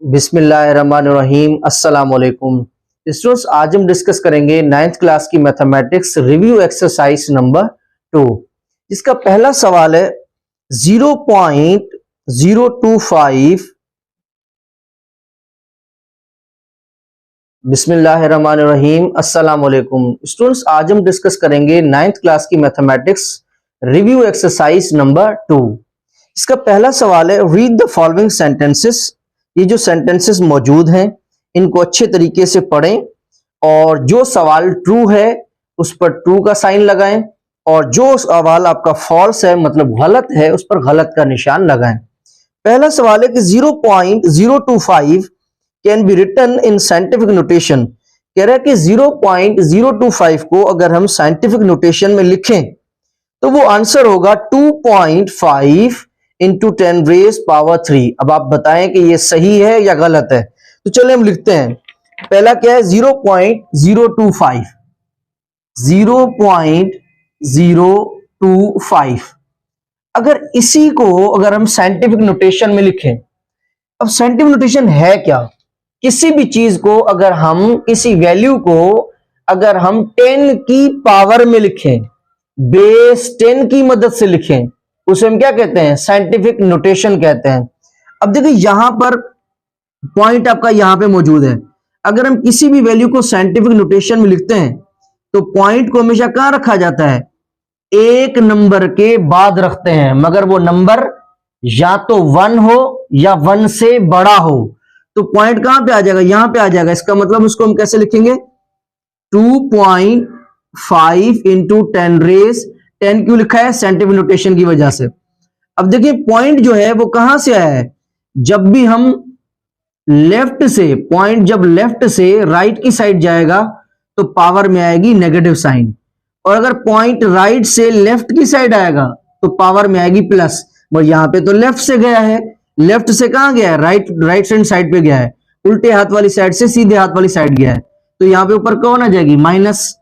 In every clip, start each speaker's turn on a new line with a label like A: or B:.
A: बिस्मिल्लाहिर्रहमानिर्रहीम। अस्सलाम वालेकुम स्टूडेंट्स, आज हम डिस्कस करेंगे 9th क्लास की मैथमेटिक्स रिव्यू एक्सरसाइज नंबर 2। इसका पहला सवाल है 0.025। बिस्मिल्लाहिर्रहमानिर्रहीम। अस्सलाम वालेकुम स्टूडेंट्स, आज हम डिस्कस करेंगे 9th क्लास की मैथमेटिक्स रिव्यू एक्सरसाइज नंबर 2। इसका पहला सवाल है रीड द फॉलोइंग सेंटेंसेस। ये जो सेंटेंसेस मौजूद हैं इनको अच्छे तरीके से पढ़ें और जो सवाल ट्रू है उस पर ट्रू का साइन लगाएं और जो सवाल आपका फॉल्स है मतलब गलत है उस पर गलत का निशान लगाएं। पहला सवाल है कि 0.025 can be written in scientific notation. कह रहा है कि 0.025 को अगर हम साइंटिफिक नोटेशन में लिखें तो वो आंसर होगा 2.5 इंटू 10⁻³ अब आप बताएं कि ये सही है या गलत है। तो चलिए हम लिखते हैं। पहला क्या है 0.025 0.025। अगर इसी को अगर हम साइंटिफिक नोटेशन में लिखें, अब साइंटिफिक नोटेशन है क्या? किसी भी चीज को अगर हम किसी वैल्यू को अगर हम 10 की पावर में लिखें, बेस 10 की मदद से लिखें, उसे हम क्या कहते हैं? साइंटिफिक नोटेशन कहते हैं। अब देखिए यहां पर पॉइंट आपका यहां पे मौजूद है। अगर हम किसी भी वैल्यू को साइंटिफिक नोटेशन में लिखते हैं तो पॉइंट को हमेशा कहां रखा जाता है? एक नंबर के बाद रखते हैं, मगर वो नंबर या तो 1 हो या 1 से बड़ा हो। तो पॉइंट कहां पे आ जाएगा? यहां पे आ जाएगा। इसका मतलब उसको हम कैसे लिखेंगे? 2.5 इंटू 10 क्यों लिखा है? साइंटिफिक नोटेशन की वजह से। अब देखिए पॉइंट जो है वो कहां से आया है? जब भी हम लेफ्ट से पॉइंट जब लेफ्ट से राइट की साइड जाएगा तो पावर में आएगी नेगेटिव साइन, और अगर पॉइंट राइट से लेफ्ट की साइड आएगा तो पावर में आएगी प्लस। और यहां पे तो लेफ्ट से गया है, लेफ्ट से कहां गया है? राइट हैंड साइड पे गया है, उल्टे हाथ वाली साइड से सीधे हाथ वाली साइड गया है, तो यहां पे ऊपर कौन आ जाएगी? माइनस।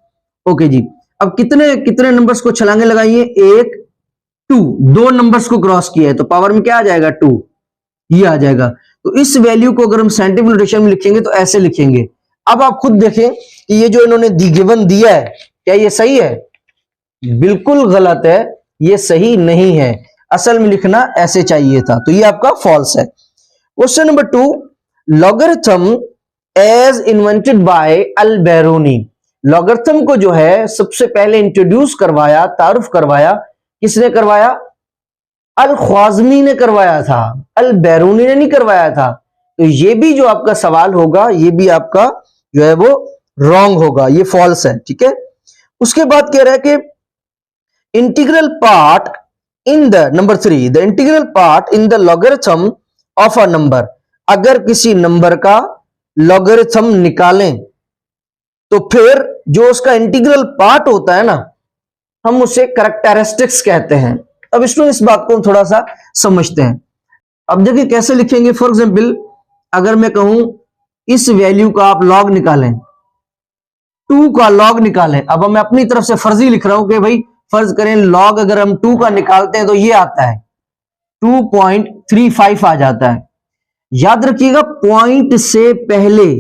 A: ओके जी। अब कितने कितने नंबर्स को छलांगे लगाइए? 1 2, 2 नंबर्स को क्रॉस किया है तो पावर में क्या आ जाएगा? 2, ये आ जाएगा। तो इस वैल्यू को अगर हम साइंटिफिक नोटेशन में लिखेंगे तो ऐसे लिखेंगे। अब आप खुद देखें कि ये जो इन्होंने गिवन दिया है क्या ये सही है? बिल्कुल गलत है, ये सही नहीं है। असल में लिखना ऐसे चाहिए था, तो ये आपका फॉल्स है। Question number 2, logarithm as invented by Al-Biruni. Logarithm को जो है सबसे पहले इंट्रोड्यूस करवाया, तारुफ करवाया, किसने करवाया? अल-ख्वाज़मी ने करवाया था, अल-बेरूनी ने नहीं करवाया था। तो ये भी जो आपका सवाल होगा ये भी आपका जो है वो रॉन्ग होगा, ये फॉल्स है। ठीक है। उसके बाद कह रहा है कि integral part in the number 3, the integral part in the logarithm of a number. अगर किसी नंबर का लॉगरिथम निकालें तो फिर जो उसका इंटीग्रल पार्ट होता है ना, हम उसे कैरेक्टरिस्टिक्स कहते हैं। अब इस बात को थोड़ा सा समझते हैं। अब देखिए कैसे लिखेंगे। फॉर एग्जाम्पल अगर मैं कहूं इस वैल्यू का आप लॉग निकालें, 2 का लॉग निकालें। अब मैं अपनी तरफ से फर्जी लिख रहा हूं कि भाई फर्ज करें लॉग अगर हम 2 का निकालते हैं तो ये आता है 2.35 आ जाता है। याद रखिएगा पॉइंट से पहले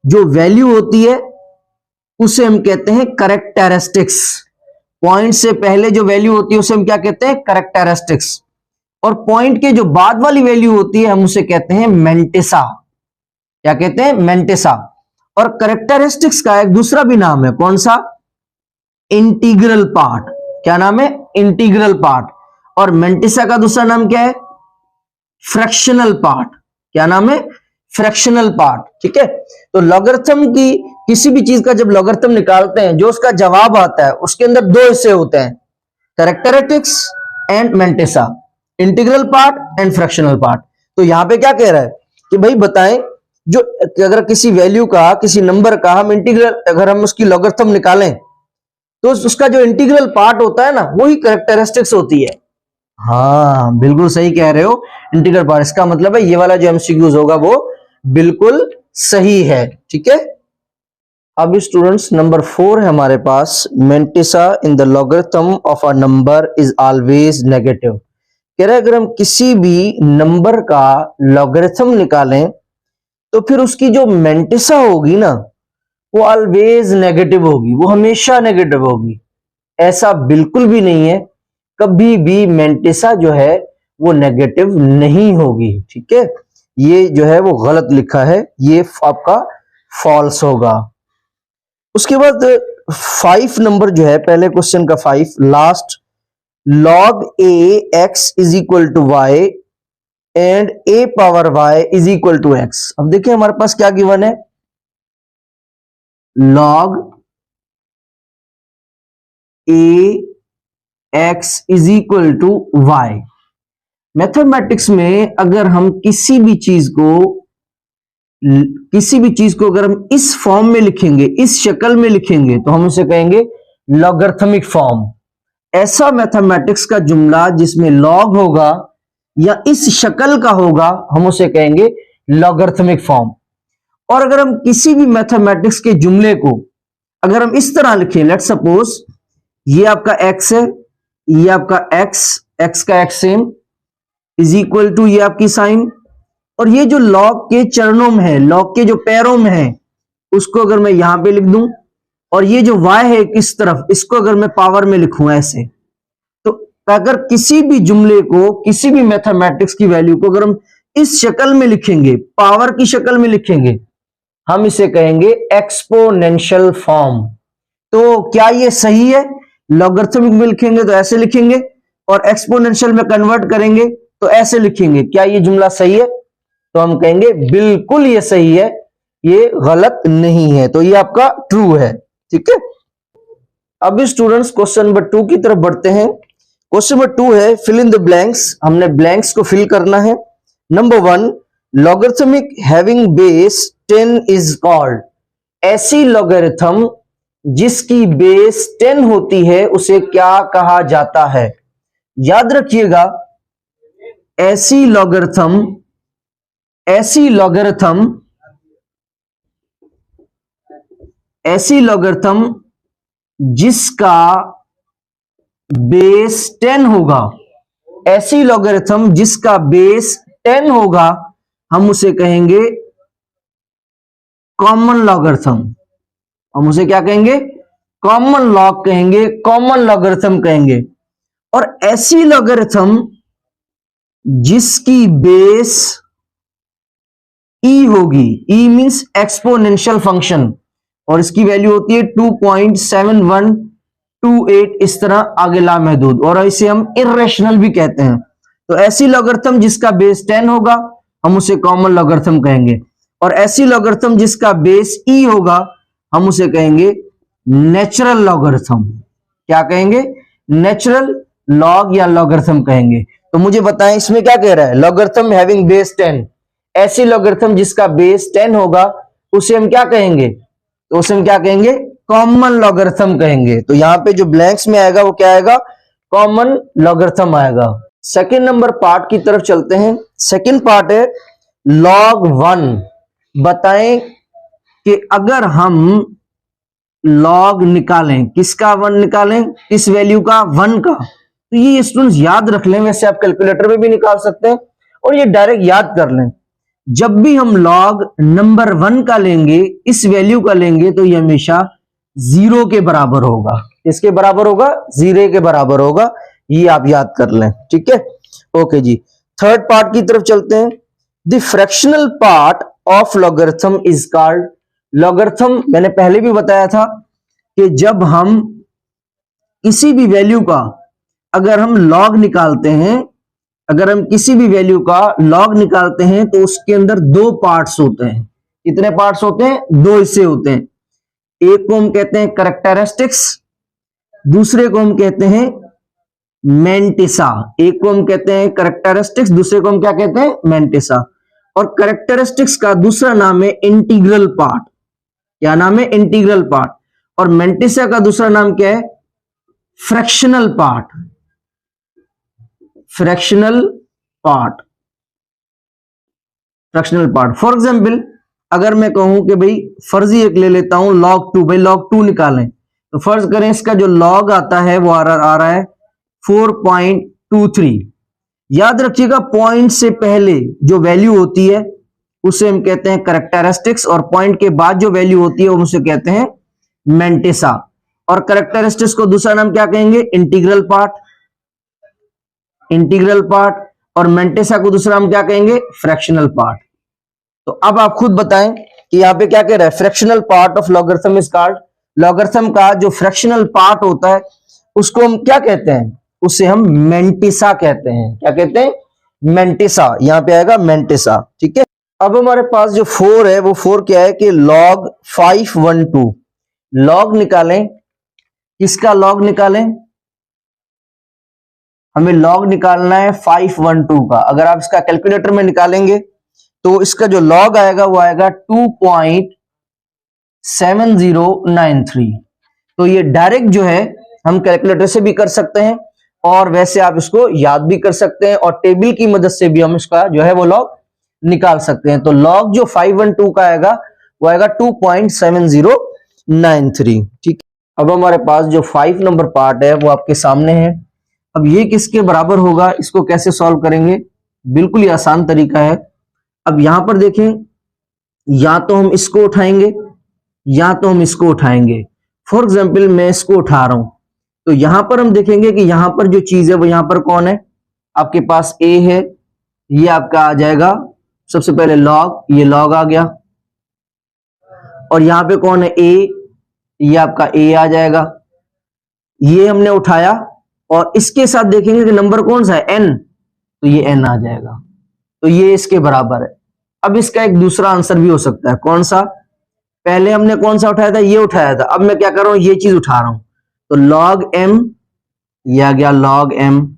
A: जो वैल्यू होती है उसे हम कहते हैं कैरेक्टरिस्टिक्स। पॉइंट से पहले जो वैल्यू होती है उसे हम क्या कहते हैं? कैरेक्टरिस्टिक्स। और पॉइंट के जो बाद वाली वैल्यू होती है हम उसे कहते हैं मेंटिसा। क्या कहते हैं? मेंटिसा। और कैरेक्टरिस्टिक्स का एक दूसरा भी नाम है, कौन सा? Integral part. क्या नाम है? Integral part. और मेंटिसा का दूसरा नाम क्या है? Fractional part. क्या नाम है? Fractional part. ठीक है। तो लॉगरिथम की किसी भी चीज का जब लॉगरिथम निकालते हैं जो उसका जवाब आता है उसके अंदर 2 हिस्से होते हैं, characteristics and mantissa, integral part and fractional part. तो यहां पे क्या कह रहा है कि भाई बताएं जो अगर किसी वैल्यू का किसी नंबर का हम इंटीग्रल अगर हम उसकी लॉगरिथम निकालें तो उसका जो इंटीग्रल पार्ट होता है ना वही कैरेक्टरिस्टिक्स होती है। हाँ बिल्कुल सही कह रहे हो, इंटीग्रल पार्ट। इसका मतलब है ये वाला जो एमसीक्यूज होगा वो बिल्कुल सही है। ठीक है। अब स्टूडेंट्स नंबर 4 है हमारे पास, mantissa in the logarithm of a number is always negative. कह रहे अगर हम किसी भी नंबर का लॉगरिथम निकालें तो फिर उसकी जो मेंटिसा होगी ना वो ऑलवेज नेगेटिव होगी, वो हमेशा नेगेटिव होगी। ऐसा बिल्कुल भी नहीं है, कभी भी मेंटिसा जो है वो नेगेटिव नहीं होगी। ठीक है, ये जो है वो गलत लिखा है, ये आपका फॉल्स होगा। उसके बाद 5 नंबर जो है, पहले क्वेश्चन का 5 last, log a x is equal to y and a power y is equal to x। अब देखिए हमारे पास क्या गिवन है, log a x is equal to y। Mathematics में अगर हम किसी भी चीज को अगर हम इस फॉर्म में लिखेंगे, इस शक्ल में लिखेंगे, तो हम उसे कहेंगे लॉगरिथमिक फॉर्म। ऐसा मैथमेटिक्स का जुमला जिसमें लॉग होगा या इस शक्ल का होगा, हम उसे कहेंगे लॉगरिथमिक फॉर्म। और अगर हम किसी भी मैथमेटिक्स के जुमले को अगर हम इस तरह लिखें, लेट सपोज ये आपका x है, ये आपका x का x same is equal to ये आपकी साइन, और ये जो लॉग के चरणों में है, लॉग के जो पैरों में है, उसको अगर मैं यहां पे लिख दूं, और ये जो y है किस तरफ, इसको अगर मैं पावर में लिखूं ऐसे, तो अगर किसी भी जुमले को, किसी भी मैथमेटिक्स की वैल्यू को अगर हम इस शक्ल में लिखेंगे, पावर की शक्ल में लिखेंगे, हम इसे कहेंगे एक्सपोनेंशियल फॉर्म। तो क्या ये सही है? लॉगरिथमिक में लिखेंगे तो ऐसे लिखेंगे, और एक्सपोनेंशियल में कन्वर्ट करेंगे तो ऐसे लिखेंगे। क्या ये जुमला सही है? तो हम कहेंगे बिल्कुल ये सही है, ये गलत नहीं है। तो ये आपका ट्रू है। ठीक है, अब स्टूडेंट्स क्वेश्चन नंबर 2 की तरफ बढ़ते हैं। क्वेश्चन नंबर 2 है फिल इन द ब्लैंक्स। हमने ब्लैंक्स को फिल करना है। Number 1, logarithmic having base 10 is called. ऐसी लॉगरिथम जिसकी बेस 10 होती है उसे क्या कहा जाता है? याद रखिएगा, ऐसी लॉगरिथम जिसका बेस 10 होगा, ऐसी लॉगरिथम जिसका बेस 10 होगा, हम उसे कहेंगे कॉमन लॉगरिथम। हम उसे क्या कहेंगे? कॉमन लॉग कहेंगे, कॉमन लॉगरिथम कहेंगे। और ऐसी लॉगरिथम जिसकी बेस ई होगी, ई मींस एक्सपोनेंशियल फंक्शन, और इसकी वैल्यू होती है 2.7128, इस तरह आगे लामहदूद, और इसे हम इर्रेशनल भी कहते हैं। तो ऐसी लॉगरिथम जिसका बेस 10 होगा, हम उसे कॉमन लॉगरिथम कहेंगे। और ऐसी लॉगरिथम जिसका बेस ई होगा, हम उसे कहेंगे नेचुरल लॉगरिथम। क्या कहेंगे? नेचुरल लॉग या लॉगरिथम कहेंगे। तो मुझे बताएं इसमें क्या कह रहा है? लॉगरिथम हैविंग बेस 10, ऐसी लॉगरिथम जिसका बेस 10 होगा उसे हम क्या कहेंगे? तो उसे हम क्या कहेंगे? कॉमन लॉगरिथम कहेंगे। तो यहां पे जो ब्लैंक्स में आएगा वो क्या आएगा? कॉमन लॉगरिथम आएगा। सेकंड नंबर पार्ट की तरफ चलते हैं। सेकंड पार्ट है log 1। बताएं कि अगर हम log निकालें, किसका 1 निकालें? किस वैल्यू का? 1 का। तो ये स्टूडेंट्स याद रख लें, वैसे आप कैलकुलेटर में भी निकाल सकते हैं और ये डायरेक्ट याद कर लें। जब भी हम log नंबर 1 का लेंगे, इस वैल्यू का लेंगे, तो ये हमेशा 0 के बराबर होगा। इसके बराबर होगा? 0 के बराबर होगा। ये आप याद कर लें। ठीक है, ओके जी। थर्ड पार्ट की तरफ चलते हैं। The fractional part of logarithm is called. Logarithm मैंने पहले भी बताया था कि जब हम किसी भी वैल्यू का अगर हम log निकालते हैं, अगर हम किसी भी वैल्यू का log निकालते हैं, तो उसके अंदर 2 पार्ट्स होते हैं। कितने पार्ट्स होते हैं? 2 हिस्से होते हैं। एक को हम कहते हैं कैरेक्टरिस्टिक्स, दूसरे को हम कहते हैं मेंटिसा। एक को हम कहते हैं कैरेक्टरिस्टिक्स, दूसरे को हम क्या कहते हैं? मेंटिसा। और कैरेक्टरिस्टिक्स का दूसरा नाम है इंटीग्रल पार्ट। क्या नाम है? Integral part. और मेंटिसा का दूसरा नाम क्या है? Fractional part. Fractional part. Fractional part. For example, अगर मैं कहूं कि भाई फर्जी एक ले लेता हूं log 2, भाई log 2 निकालें, तो फर्ज करें इसका जो log आता है वो आ रहा है 4.23। याद रखिएगा, पॉइंट से पहले जो वैल्यू होती है उसे हम कहते हैं करेक्टरिस्टिक्स, और पॉइंट के बाद जो वैल्यू होती है उसे कहते हैं मैंटिसा। और करेक्टरिस्टिक्स को दूसरा नाम क्या कहेंगे? Integral part, integral part. और मैंटिसा को दूसरा हम क्या कहेंगे? Fractional part. तो अब आप खुद बताएं कि यहां पे क्या कह रहा है? Fractional part of logarithm is called, logarithm का जो फ्रैक्शनल पार्ट होता है उसको हम क्या कहते हैं? उसे हम मैंटिसा कहते हैं। क्या कहते हैं? मैंटिसा। यहां पे आएगा मैंटिसा। ठीक है। अब हमारे पास जो 4 है वो 4 क्या है कि log 512, लॉग निकालें। किसका लॉग निकालें? हमें लॉग निकालना है 512 का। अगर आप इसका कैलकुलेटर में निकालेंगे तो इसका जो लॉग आएगा वो आएगा 2.7093। तो ये डायरेक्ट जो है हम कैलकुलेटर से भी कर सकते हैं और वैसे आप इसको याद भी कर सकते हैं, और टेबल की मदद से भी हम इसका जो है वो लॉग निकाल सकते हैं। तो लॉग जो 512 का आएगा वो आएगा 2.7093। ठीक। अब हमारे पास जो 5 नंबर पार्ट है वो आपके सामने है। अब ये किसके बराबर होगा, इसको कैसे सॉल्व करेंगे? बिल्कुल ही आसान तरीका है। अब यहां पर देखें, या तो हम इसको उठाएंगे या तो हम इसको उठाएंगे। फॉर एग्जाम्पल मैं इसको उठा रहा हूं, तो यहां पर हम देखेंगे कि यहां पर जो चीज है वो यहां पर कौन है? आपके पास a है, ये आपका आ जाएगा सबसे पहले लॉग, ये लॉग आ गया। और यहां पे कौन है? a, ये आपका a आ जाएगा। ये हमने उठाया और इसके साथ देखेंगे कि नंबर कौन सा है? n, तो ये n आ जाएगा। तो ये इसके बराबर है। अब इसका एक दूसरा आंसर भी हो सकता है। कौन सा? पहले हमने कौन सा उठाया था? ये उठाया था। अब मैं क्या कर रहा हूं? ये चीज उठा रहा हूं, तो log m, ये आ गया log m।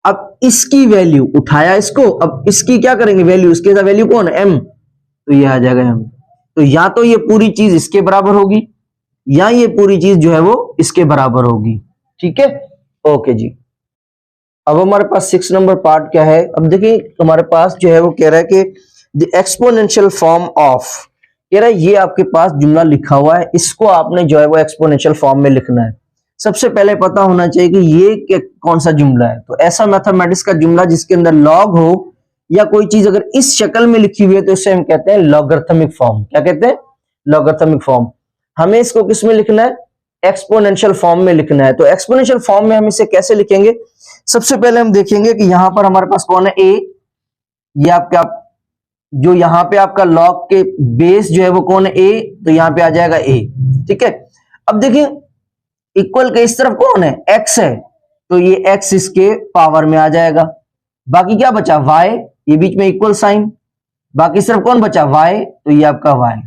A: अब इसकी वैल्यू उठाया इसको, अब इसकी क्या करेंगे वैल्यू? इसके साथ वैल्यू कौन है? m, तो ये आ जाएगा m। तो या तो ये पूरी चीज इसके बराबर होगी या ये पूरी चीज जो है वो इसके बराबर होगी। ठीक है, ओके जी। अब हमारे पास 6 नंबर पार्ट क्या है? अब देखिए हमारे पास जो है वो कह रहा है कि द एक्सपोनेंशियल फॉर्म ऑफ, कह रहा है ये आपके पास जुमला लिखा हुआ है, इसको आपने जो है वो एक्सपोनेंशियल फॉर्म में लिखना है। सबसे पहले पता होना चाहिए कि ये कौन सा जुमला है। तो ऐसा मैथमेटिक्स का जुमला जिसके अंदर लॉग हो या कोई चीज अगर इस शक्ल में लिखी हुई है तो इसे हम कहते हैं लॉगरिथमिक फॉर्म। क्या कहते हैं? Logarithmic form. हमें इसको किस में लिखना है? एक्सपोनेंशियल फॉर्म में लिखना है। तो एक्सपोनेंशियल फॉर्म में हम इसे कैसे लिखेंगे? सबसे पहले हम देखेंगे कि यहां पर हमारे पास कौन है? a, ये आपका जो यहां पे आपका लॉग के बेस जो है वो कौन है? a, तो यहां पे आ जाएगा a। ठीक है। अब देखिए इक्वल के इस तरफ कौन है? x है, तो ये x इसके पावर में आ जाएगा। बाकी क्या बचा? y, ये बीच में इक्वल साइन। बाकी सिर्फ कौन बचा? y, तो ये आपका y।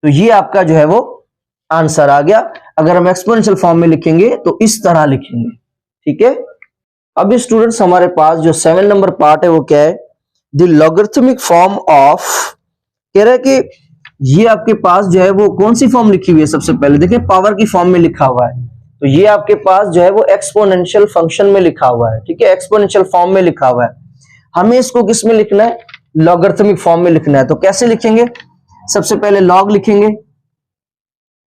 A: तो ये आपका जो है वो आंसर आ गया। अगर हम एक्सपोनेंशियल फॉर्म में लिखेंगे तो इस तरह लिखेंगे। ठीक है। अब स्टूडेंट्स हमारे पास जो 7 नंबर पार्ट है वो क्या है? द लॉगरिथमिक फॉर्म ऑफ, कह रहा है कि ये आपके पास जो है वो कौन सी फॉर्म लिखी हुई है? सबसे पहले देखिए पावर की फॉर्म में लिखा हुआ है, तो ये आपके पास जो है वो एक्सपोनेंशियल फंक्शन में लिखा हुआ है। ठीक है, एक्सपोनेंशियल फॉर्म में लिखा हुआ है। हमें इसको किस में लिखना है? लॉगरिथमिक फॉर्म में लिखना है। तो कैसे लिखेंगे? सबसे पहले लॉग लिखेंगे,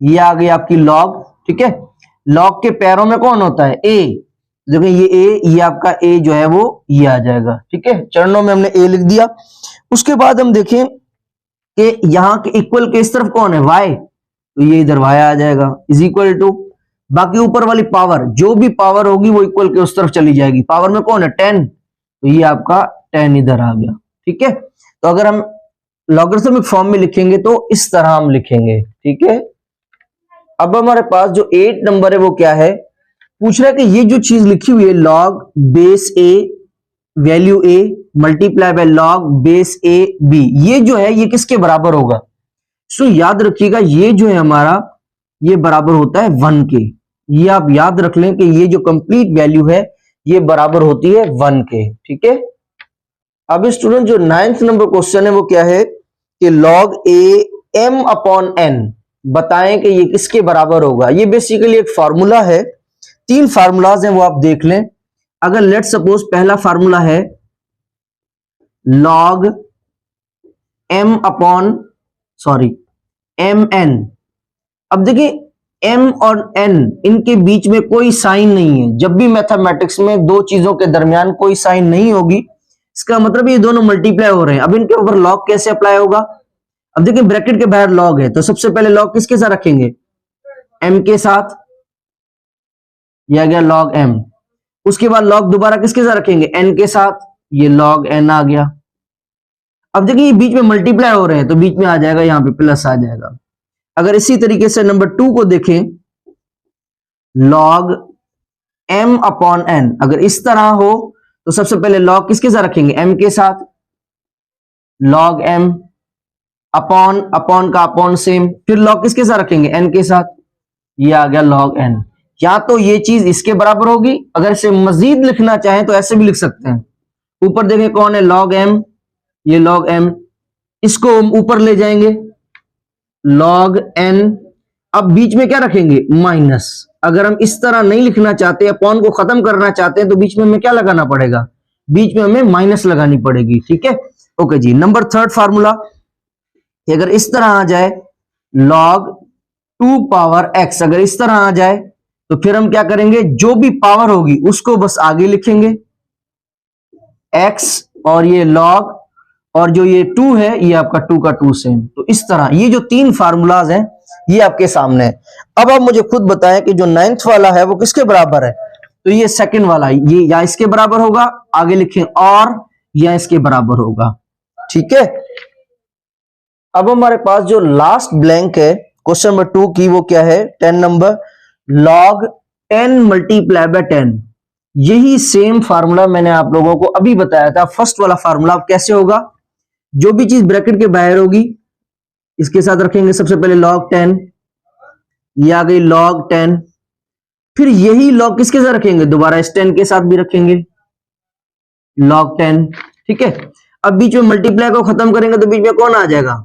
A: ये आ गई आपकी लॉग। ठीक है, लॉग के पैरों में कौन होता है? a। देखिए ये a, ये आपका a जो है वो ये आ जाएगा। ठीक है, चरणों में हमने a लिख दिया। उसके बाद हम देखें कि यहां के इक्वल के इस तरफ कौन है? y, तो ये इधर y आ जाएगा इज इक्वल टू, बाकी ऊपर वाली पावर जो भी पावर होगी वो इक्वल के उस तरफ चली जाएगी। पावर में कौन है? 10, तो ये आपका 10 इधर आ गया। ठीक है, तो अगर हम लॉगरिथमिक फॉर्म में लिखेंगे तो इस तरह हम लिखेंगे। ठीक है। अब हमारे पास जो 8 नंबर है वो क्या है? पूछ रहा है कि ये जो चीज लिखी हुई है log base a value a multiply by log base a b, ये जो है ये किसके बराबर होगा? सो याद रखिएगा ये जो है हमारा ये बराबर होता है 1 के। ये आप याद रख लें कि ये जो कंप्लीट वैल्यू है ये बराबर होती है 1 के। ठीक है। अब स्टूडेंट जो 9th नंबर क्वेश्चन है वो क्या है कि log a m upon n, बताएं कि ये किसके बराबर होगा। ये बेसिकली एक फार्मूला है, 3 फार्मूलाज हैं वो आप देख लें। अगर लेट सपोज पहला फार्मूला है log m अपॉन mn। अब देखिए m और n इनके बीच में कोई साइन नहीं है। जब भी मैथमेटिक्स में दो चीजों के दरमियान कोई साइन नहीं होगी इसका मतलब ये दोनों मल्टीप्लाई हो रहे हैं। अब इनके ऊपर लॉग कैसे अप्लाई होगा? अब देखिए ब्रैकेट के बाहर लॉग है, तो सबसे पहले लॉग किसके साथ रखेंगे? m के साथ, ये आ गया लॉग m। उसके बाद लॉग दोबारा किसके साथ रखेंगे? n के साथ, ये लॉग n आ गया। अब देखिए ये बीच में मल्टीप्लाई हो रहे हैं, तो बीच में आ जाएगा यहां पे प्लस आ जाएगा। अगर इसी तरीके से नंबर 2 को देखें, लॉग m अपॉन n, अगर इस तरह हो तो सबसे पहले लॉग किसके साथ रखेंगे? m के साथ, लॉग m अपॉन अपॉन का अपॉन सेम, फिर लॉग किसके साथ रखेंगे? n के साथ, ये आ गया लॉग n। या तो ये चीज इसके बराबर होगी, अगर इसे मजीद लिखना चाहें तो ऐसे भी लिख सकते हैं। ऊपर देखें कौन है? लॉग m, ये लॉग m, इसको हम ऊपर ले जाएंगे लॉग n। अब बीच में क्या रखेंगे? माइनस। अगर हम इस तरह नहीं लिखना चाहते, अपॉन को खत्म करना चाहते हैं, तो बीच में हमें क्या लगाना पड़ेगा? बीच में हमें माइनस लगानी पड़ेगी। ठीक है, ओके जी। नंबर 3 फार्मूला, अगर इस तरह आ जाए log 2 पावर x, अगर इस तरह आ जाए तो फिर हम क्या करेंगे? जो भी पावर होगी उसको बस आगे लिखेंगे x, और ये log, और जो ये 2 है ये आपका 2 का 2 सेम। तो इस तरह ये जो 3 फार्मूलाज हैं ये आपके सामने है। अब आप मुझे खुद बताएं कि जो 9th वाला है वो किसके बराबर है? तो ये सेकंड वाला, ये या इसके बराबर होगा, आगे लिखें, और या इसके बराबर होगा। ठीक है, अब हमारे पास जो लास्ट ब्लैंक है क्वेश्चन नंबर 2 की, वो क्या है? 10 नंबर, log 10 मल्टीप्लाई बाय 10। यही सेम फार्मूला मैंने आप लोगों को अभी बताया था, फर्स्ट वाला फार्मूला। अब कैसे होगा? जो भी चीज ब्रैकेट के बाहर होगी इसके साथ रखेंगे सबसे पहले log 10, ये आ गई log 10। फिर यही log किसके साथ रखेंगे? दोबारा इस 10 के साथ भी रखेंगे log 10। ठीक है, अब बीच में मल्टीप्लाई को खत्म करेंगे तो बीच में कौन आ जाएगा?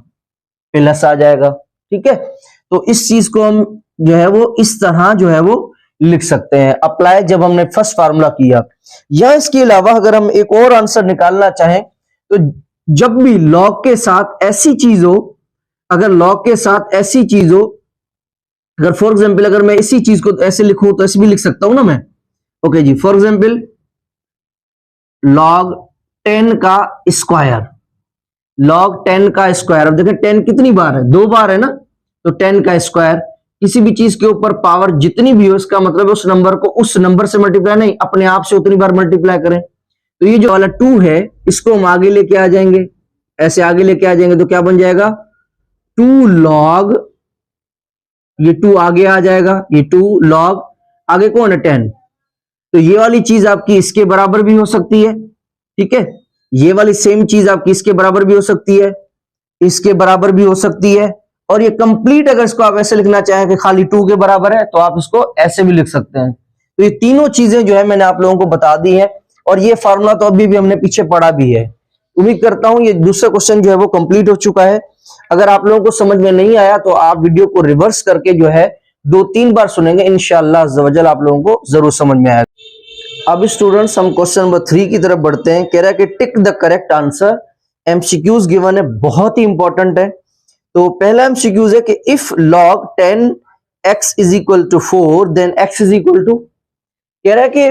A: प्लस आ जाएगा। ठीक है, तो इस चीज को हम जो है वो इस तरह जो है वो लिख सकते हैं, अप्लाई जब हमने फर्स्ट फार्मूला किया। या इसके अलावा अगर हम एक और आंसर निकालना चाहें तो जब भी लॉग के साथ ऐसी चीज हो, अगर लॉग के साथ ऐसी चीज हो, अगर फॉर एग्जाम्पल अगर मैं इसी चीज को ऐसे लिखूं तो ऐसे भी लिख सकता हूं ना मैं। ओके जी, फॉर एग्जाम्पल log 10 का स्क्वायर, log 10 का स्क्वायर। अब देखिए 10 कितनी बार है? 2 बार है ना, तो 10 का स्क्वायर। किसी भी चीज के ऊपर पावर जितनी भी हो, इसका मतलब उस नंबर को उस नंबर से मल्टीप्लाई नहीं, अपने आप से उतनी बार मल्टीप्लाई करें। तो ये जो वाला 2 है इसको हम आगे लेके आ जाएंगे, ऐसे आगे लेके आ जाएंगे तो क्या बन जाएगा? 2 log, ये 2 आगे आ जाएगा, ये 2 log, आगे कौन है? 10। तो ये वाली चीज आपकी इसके बराबर भी हो सकती है। ठीक है, ये वाली सेम चीज आपकी इसके बराबर भी हो सकती है, इसके बराबर भी हो सकती है, और ये कंप्लीट अगर इसको आप ऐसे लिखना चाहें कि खाली 2 के बराबर है तो आप इसको ऐसे भी लिख सकते हैं। तो ये तीनों चीजें जो है मैंने आप लोगों को बता दी है, और ये फार्मूला तो अभी भी हमने पीछे पढ़ा भी है। उम्मीद करता हूं ये दूसरा क्वेश्चन जो है वो कंप्लीट हो चुका है। अगर आप लोगों को समझ में नहीं आया तो आप वीडियो को रिवर्स करके जो है 2-3 बार सुनेंगे, इंशाअल्लाह अज़्ज़ व जल आप लोगों को जरूर समझ में आएगा। अब स्टूडेंट्स हम क्वेश्चन नंबर 3 की तरफ बढ़ते हैं। कह रहा है कि tick the correct answer. MCQs given है, बहुत ही इंपॉर्टेंट है। तो पहला एमसीक्यूज है कि if log 10 x is equal to 4 then x is equal to, कह रहा है कि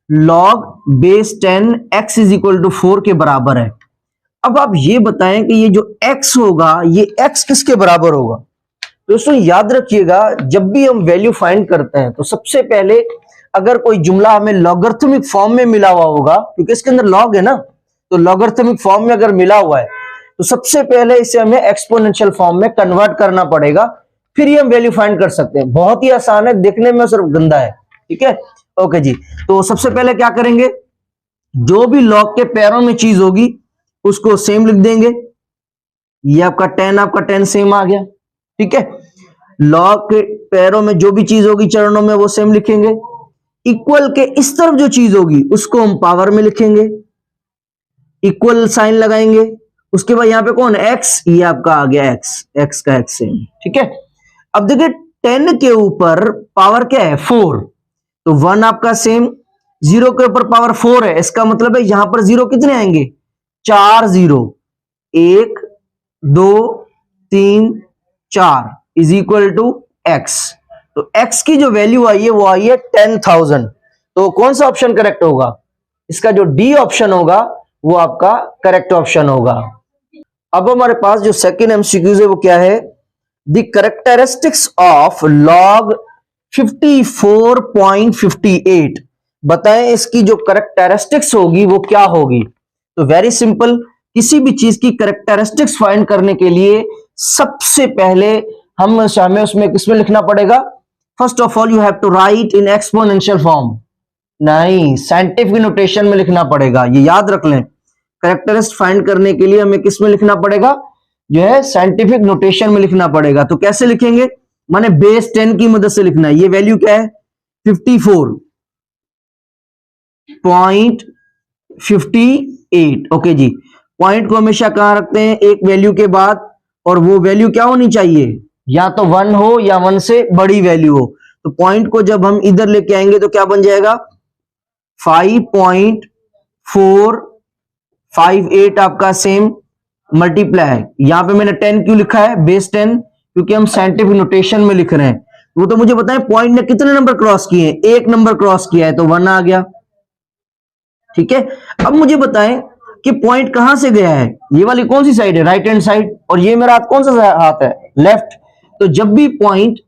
A: log base 10 x is equal to 4 के बराबर है। अब आप ये बताएं कि ये जो x होगा ये x किसके बराबर होगा? दोस्तों याद रखिएगा, जब भी हम वैल्यू फाइंड करते हैं तो सबसे पहले अगर कोई जुमला हमें लॉगरिथमिक फॉर्म में मिला हुआ होगा, क्योंकि इसके अंदर लॉग है ना, तो लॉगरिथमिक फॉर्म में अगर मिला हुआ है तो सबसे पहले इसे हमें एक्सपोनेंशियल फॉर्म में कन्वर्ट करना पड़ेगा, फिर ही हम वैल्यू फाइंड कर सकते हैं। बहुत ही आसान है, देखने में सिर्फ गंदा है। ठीक है, ओके जी। तो सबसे पहले क्या करेंगे, जो भी लॉग के पैरों में चीज होगी उसको सेम लिख देंगे। ये आपका 10 सेम आ गया। ठीक है, लॉग के पैरों में जो भी चीज होगी चरणों में वो सेम लिखेंगे। इक्वल के इस तरफ जो चीज होगी उसको हम पावर में लिखेंगे, इक्वल साइन लगाएंगे। उसके बाद यहाँ पे कौन है? एक्स, ये आपका आ गया एक्स, एक्स का एक्स सेम। ठीक है, अब देखिए 10 के ऊपर पावर क्या है? 4, तो 1 आपका सेम। 0 के ऊपर पावर 4 है, इसका मतलब है यहां पर 0 कितने आएंगे? 4 0, 1 2 3 4 इज इक्वल टू एक्स। तो x की जो वैल्यू आई है वो आई है 10,000। तो कौन सा ऑप्शन करेक्ट होगा? इसका जो डी ऑप्शन होगा वो आपका करेक्ट ऑप्शन होगा। अब हमारे पास जो सेकंड एमसीक्यूज है वो क्या है, द करेक्टरिस्टिक्स ऑफ लॉग 54.58, बताएं इसकी जो करेक्टरिस्टिक्स होगी वो क्या होगी। तो वेरी सिंपल, किसी भी चीज की करेक्टरिस्टिक्स फाइंड करने के लिए सबसे पहले हमें उसमें किसमें लिखना पड़ेगा, first of all you have to write in exponential form, नहीं साइंटिफिक नोटेशन में लिखना पड़ेगा, ये याद रख लें। करेक्टरिस्ट फाइंड करने के लिए हमें किस में लिखना पड़ेगा, जो है साइंटिफिक नोटेशन में लिखना पड़ेगा। तो कैसे लिखेंगे, माने बेस 10 की मदद से लिखना है। ये वैल्यू क्या है 54.58। ओके जी, पॉइंट को हमेशा कहां रखते हैं, एक वैल्यू के बाद, और वो वैल्यू क्या होनी चाहिए, या तो 1 हो या 1 से बड़ी वैल्यू हो। तो पॉइंट को जब हम इधर लेके आएंगे तो क्या बन जाएगा 5.458 आपका सेम मल्टीप्लाई, यहां पे मैंने 10 क्यों लिखा है, बेस 10, क्योंकि हम साइंटिफिक नोटेशन में लिख रहे हैं। वो तो मुझे बताएं पॉइंट ने कितने नंबर क्रॉस किए हैं, एक नंबर क्रॉस किया है तो 1 आ गया, ठीक है। अब मुझे बताएं कि पॉइंट कहां से गया है, ये वाली कौन सी साइड है, राइट हैंड साइड, और ये मेरा हाथ कौन सा हाथ है, लेफ्ट। तो जब भी पॉइंट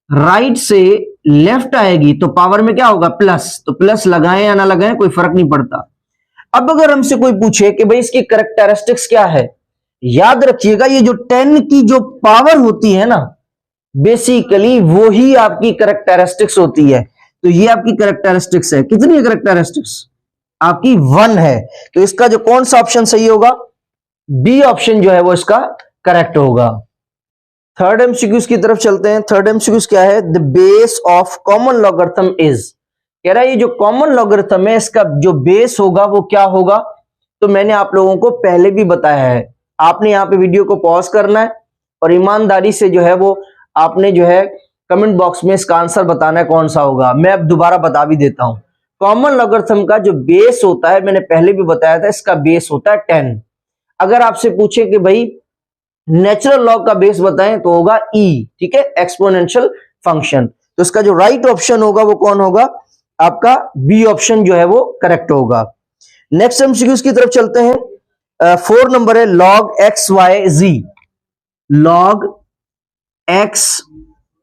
A: राइट से लेफ्ट आएगी तो पावर में क्या होगा प्लस, तो प्लस लगाएं या ना लगाएं कोई फर्क नहीं पड़ता। अब अगर हमसे कोई पूछे कि भाई इसकी करेक्टरिस्टिक्स क्या है, याद रखिएगा ये जो 10 की जो पावर होती है ना, बेसिकली वो ही आपकी करेक्टरिस्टिक्स होती है। तो ये आपकी करेक्टरिस्टिक्स है, कितनी है करेक्टरिस्टिक्स आपकी 1 है। तो इसका जो कौन सा ऑप्शन सही होगा, बी ऑप्शन जो है वो इसका करेक्ट होगा। थर्ड एमसीक्यूज की तरफ चलते हैं। थर्ड एमसीक्यूज क्या है, the base of common logarithm is, कह रहा है ये जो कॉमन लॉगरिथम है इसका जो बेस होगा वो क्या होगा। तो मैंने आप लोगों को पहले भी बताया है, आपने यहाँ पे वीडियो को पॉज करना है और ईमानदारी से जो है वो आपने जो है कमेंट बॉक्स में इसका आंसर बताना है कौन सा होगा। मैं अब दोबारा बता भी देता हूं, कॉमन लॉगरिथम का जो बेस होता है मैंने पहले भी बताया था, इसका बेस होता है 10। अगर आपसे पूछे कि भाई नेचुरल लॉग का बेस बताएं तो होगा e, ठीक है, एक्सपोनेंशियल फंक्शन। तो इसका जो राइट ऑप्शन होगा वो कौन होगा, आपका बी ऑप्शन जो है वो करेक्ट होगा। नेक्स्ट एमसीक्यूज की तरफ चलते हैं। 4 नंबर है log x y z, log x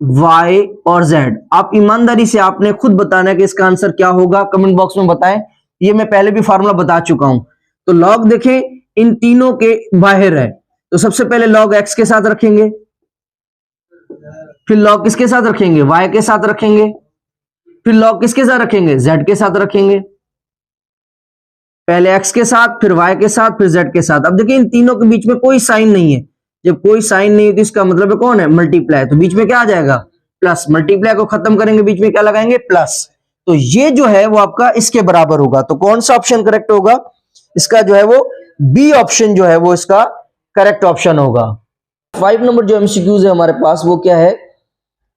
A: y और z। आप ईमानदारी से आपने खुद बताना है कि इसका आंसर क्या होगा, कमेंट बॉक्स में बताएं। ये मैं पहले भी फार्मूला बता चुका हूं। तो log देखें इन तीनों के बाहर है, तो सबसे पहले log x के साथ रखेंगे, फिर log किसके साथ रखेंगे, y के साथ रखेंगे, फिर log किसके साथ रखेंगे, z के साथ रखेंगे। पहले x के साथ, फिर y के साथ, फिर z के साथ। अब देखिए इन तीनों के बीच में कोई साइन नहीं है, जब कोई साइन नहीं है तो इसका मतलब है कौन है, मल्टीप्लाई। तो बीच में क्या आ जाएगा प्लस, मल्टीप्लाई को खत्म करेंगे बीच में क्या लगाएंगे प्लस। तो ये जो है वो आपका इसके बराबर होगा। तो कौन सा ऑप्शन करेक्ट होगा, इसका जो है वो बी ऑप्शन जो है वो इसका करेक्ट ऑप्शन होगा। 5 नंबर जो एमसीक्यूज है हमारे पास वो क्या है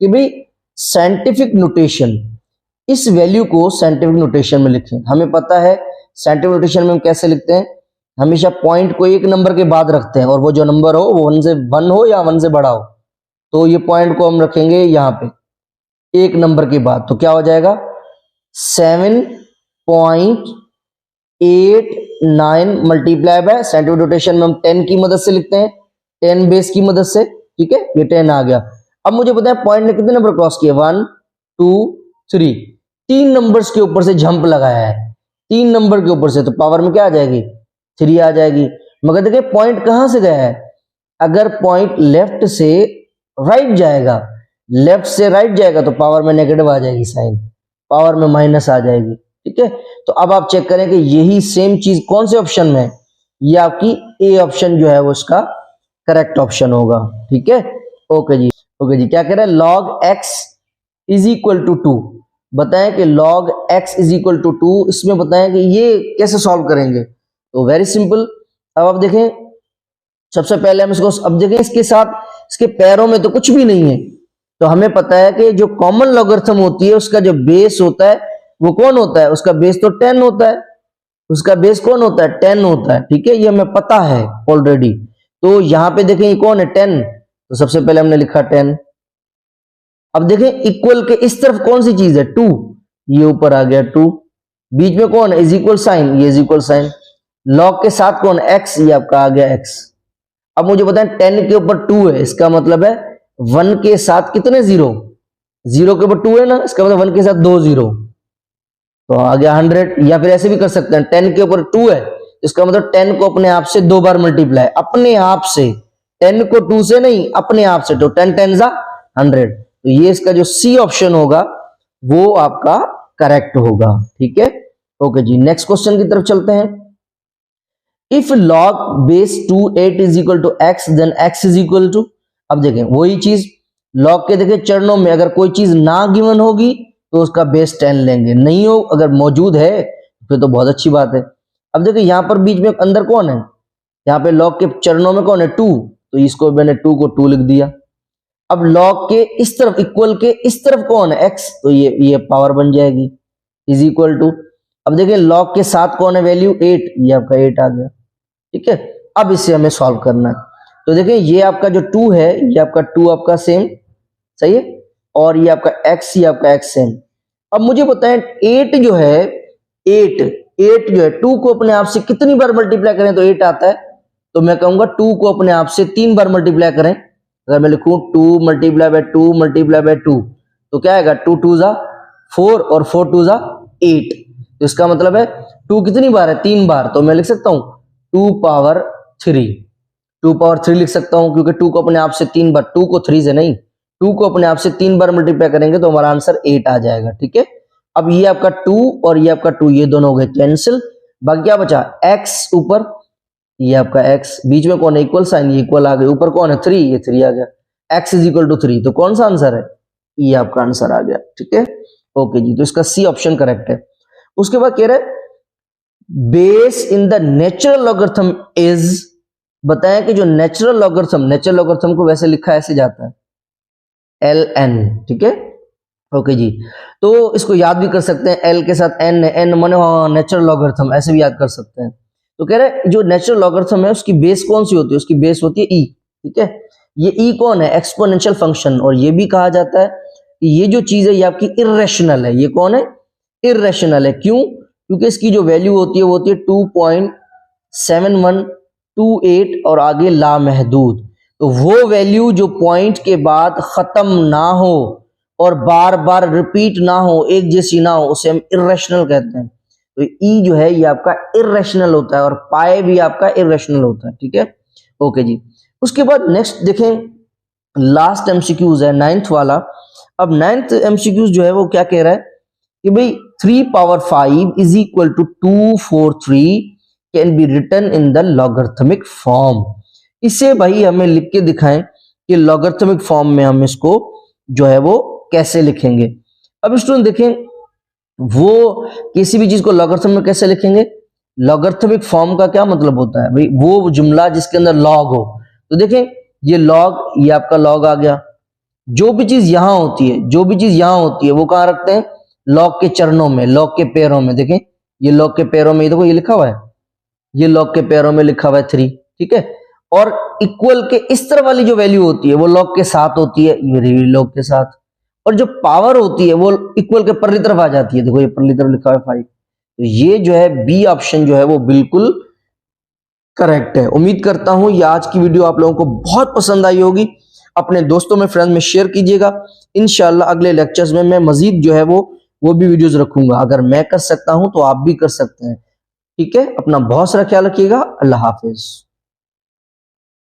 A: कि भाई साइंटिफिक नोटेशन, इस वैल्यू को साइंटिफिक नोटेशन में लिखें। हमें पता है साइंटिफिक नोटेशन में हम कैसे लिखते हैं, हमेशा पॉइंट को एक नंबर के बाद रखते हैं और वो जो नंबर हो वो 1 हो या 1 से बड़ा हो। तो ये पॉइंट को हम रखेंगे यहाँ पे एक नंबर के बाद, तो क्या हो जाएगा 7.89 मल्टीप्लाई बाय, साइंटिफिक नोटेशन में हम 10 की मदद से लिखते हैं, 10 बेस की मदद से, ठीक है, ये 10 आ गया। अब मुझे पता है पॉइंट ने कितने नंबर क्रॉस किए, 1 2 3, 3 नंबर्स के ऊपर से जंप लगाया है, 3 नंबर के ऊपर से, तो पावर में क्या आ जाएगी 3 आ जाएगी। मगर देखिए पॉइंट कहां से गया है, अगर पॉइंट लेफ्ट से राइट जाएगा, लेफ्ट से राइट जाएगा तो पावर में नेगेटिव आ जाएगी साइन, पावर में माइनस आ जाएगी, ठीक है। तो अब आप चेक करें कि यही सेम चीज कौन से ऑप्शन में है, ये आपकी ए ऑप्शन जो है वो इसका करेक्ट ऑप्शन होगा, ठीक है। ओके जी, ओके जी, क्या कह रहा है log x is equal to 2, बताएं कि log x is equal to 2, इसमें बताएं कि ये कैसे सॉल्व करेंगे। तो वेरी सिंपल, अब आप देखें सबसे पहले हम इसको, अब देखें इसके साथ इसके पैरों में तो कुछ भी नहीं है, तो हमें पता है कि जो कॉमन लॉगरिथम होती है उसका जो बेस होता है वो कौन होता है, उसका बेस तो 10 होता है, उसका बेस कौन होता है 10 होता है, ठीक है, ये हमें पता है ऑलरेडी। तो यहां पे देखें ये कौन है 10, तो सबसे पहले हमने लिखा 10। अब देखें इक्वल के इस तरफ कौन सी चीज है 2, ये ऊपर आ गया 2, बीच में कौन है इज इक्वल साइन, ये इज इक्वल साइन, लॉग के साथ कौन x, ये आपका आ गया x। अब मुझे बताएं 10 के ऊपर 2 है, इसका मतलब है 1 के साथ कितने जीरो, 0 के ऊपर 2 है ना, इसका मतलब 1 के साथ 2 जीरो, तो आ गया 100। या फिर ऐसे भी कर सकते हैं 10 के ऊपर 2 है, इसका मतलब 10 को अपने आप से 2 बार मल्टीप्लाई, अपने आप से, 10 को 2 से नहीं, अपने आप से, तो 10 10 जा 100। तो ये इसका जो सी ऑप्शन होगा वो आपका करेक्ट होगा। ठीक है, ओके जी, नेक्स्ट क्वेश्चन की तरफ चलते हैं। If log base 2 8 is equal to x, then x is equal to, अब देखें वही चीज log के देखें चरणों में अगर कोई चीज ना गिवन होगी तो उसका बेस 10 लेंगे, नहीं हो अगर मौजूद है फिर तो बहुत अच्छी बात है। अब देखिए यहां पर बीच में अंदर कौन है, यहाँ पे log के चरणों में कौन है 2, तो इसको मैंने 2 को 2 लिख दिया। अब log के इस तरफ इक्वल के इस तरफ कौन है x, तो ये पावर बन जाएगी इज इक्वल टू। अब देखिए log के साथ कौन है वैल्यू 8, ये आपका 8 आ गया। ठीक है, अब इसे हमें सॉल्व करना है। तो देखिए ये आपका जो 2 है, ये आपका 2 आपका सेम सही है, और ये आपका x, ये आपका x सेम। अब मुझे बताएं 8 जो है 8 जो है 2 को अपने आप से कितनी बार मल्टीप्लाई करें तो 8 आता है, तो मैं कहूंगा 2 को अपने आप से 3 बार मल्टीप्लाई करें। अगर मैं लिखूं 2 मल्टीप्लाई बाय 2 मल्टीप्लाई बाय 2, तो क्या आएगा 2 2 जा 4 और 4 2 जा 8। तो इसका मतलब है 2 कितनी बार है, 3 बार, तो मैं लिख सकता हूं 2 पावर 3, 2 पावर 3 लिख सकता हूं, क्योंकि 2 को अपने आप से 3 बार, 2 को 3 से नहीं, 2 को अपने आप से 3 बार मल्टीप्लाई करेंगे तो हमारा आंसर 8 आ जाएगा। ठीक है, अब ये आपका 2 और ये आपका 2 ये दोनों हो गए कैंसिल, बाकी क्या बचा x ऊपर, ये आपका x, बीच में कौन है इक्वल साइन, ये इक्वल आ गए, ऊपर कौन है 3, ये 3 आ गया, x इज इक्वल टू 3, तो कौन सा आंसर है, ये आपका आंसर आ गया। ठीक है, ओके जी, तो इसका सी ऑप्शन करेक्ट है। उसके बाद कह रहे base in the natural logarithm is, बताया कि जो नेचुरल लॉगरिथम को वैसे लिखा ऐसे जाता है ln। ठीक है, ओके जी, तो इसको याद भी कर सकते हैं, l के साथ n है, n माने नेचुरल लॉगरिथम, ऐसे भी याद कर सकते हैं। तो कह रहे जो नेचुरल लॉगरिथम है उसकी बेस कौन सी होती है, उसकी बेस होती है e। ठीक है, ये e कौन है, एक्सपोनेंशियल फंक्शन, और ये भी कहा जाता है कि ये जो चीज है ये आपकी इर्रेशनल है। ये कौन है, इर्रेशनल है, क्यों, क्योंकि इसकी जो वैल्यू होती है वो होती है 2.7128 और आगे लामहदूद। तो वो वैल्यू जो पॉइंट के बाद खत्म ना हो और बार बार रिपीट ना हो, एक जैसी ना हो, उसे हम इर्रेशनल कहते हैं। तो ई जो है ये आपका इर्रेशनल होता है और पाए भी आपका इर्रेशनल होता है। ठीक है, ओके जी। उसके बाद नेक्स्ट देखें, लास्ट एमसीक्यूज है 9th वाला। अब 9th एमसीक्यूज जो है वो क्या कह रहा है कि भाई 3 power 5 is equal to 243 can be written in the logarithmic form. इसे भाई हमें लिख के दिखाएं कि लॉगरिथमिक फॉर्म में हम इसको जो है वो कैसे लिखेंगे। अब स्टूडेंट देखें, वो किसी भी चीज को लॉगरिथम में कैसे लिखेंगे, लॉगरिथमिक फॉर्म का क्या मतलब होता है भाई, वो जुमला जिसके अंदर लॉग हो। तो देखें ये लॉग, ये आपका लॉग आ गया, जो भी चीज यहां होती है, जो भी चीज यहां होती है वो कहां रखते हैं, लॉग के चरणों में, लॉग के पैरों में। देखें ये लॉग के पैरों में, ये देखो ये लिखा हुआ है, ये लॉग के पैरों में लिखा हुआ है 3। ठीक है, और इक्वल के इस तरह वाली जो वैल्यू होती है वो लॉग के साथ होती है, ये लॉग के साथ, और जो पावर होती है वो इक्वल के परली तरफ आ जाती है। देखो ये परली तरफ लिखा हुआ है 5। तो ये जो है बी ऑप्शन जो है वो बिल्कुल करेक्ट है। उम्मीद करता हूं ये आज की वीडियो आप लोगों को बहुत पसंद आई होगी। अपने दोस्तों में, फ्रेंड्स में शेयर कीजिएगा। इंशाल्लाह अगले लेक्चर्स में मैं मजीद जो है वो भी वीडियोस रखूंगा। अगर मैं कर सकता हूं तो आप भी कर सकते हैं। ठीक है, अपना बहुत सारा ख्याल रखिएगा। अल्लाह हाफिज।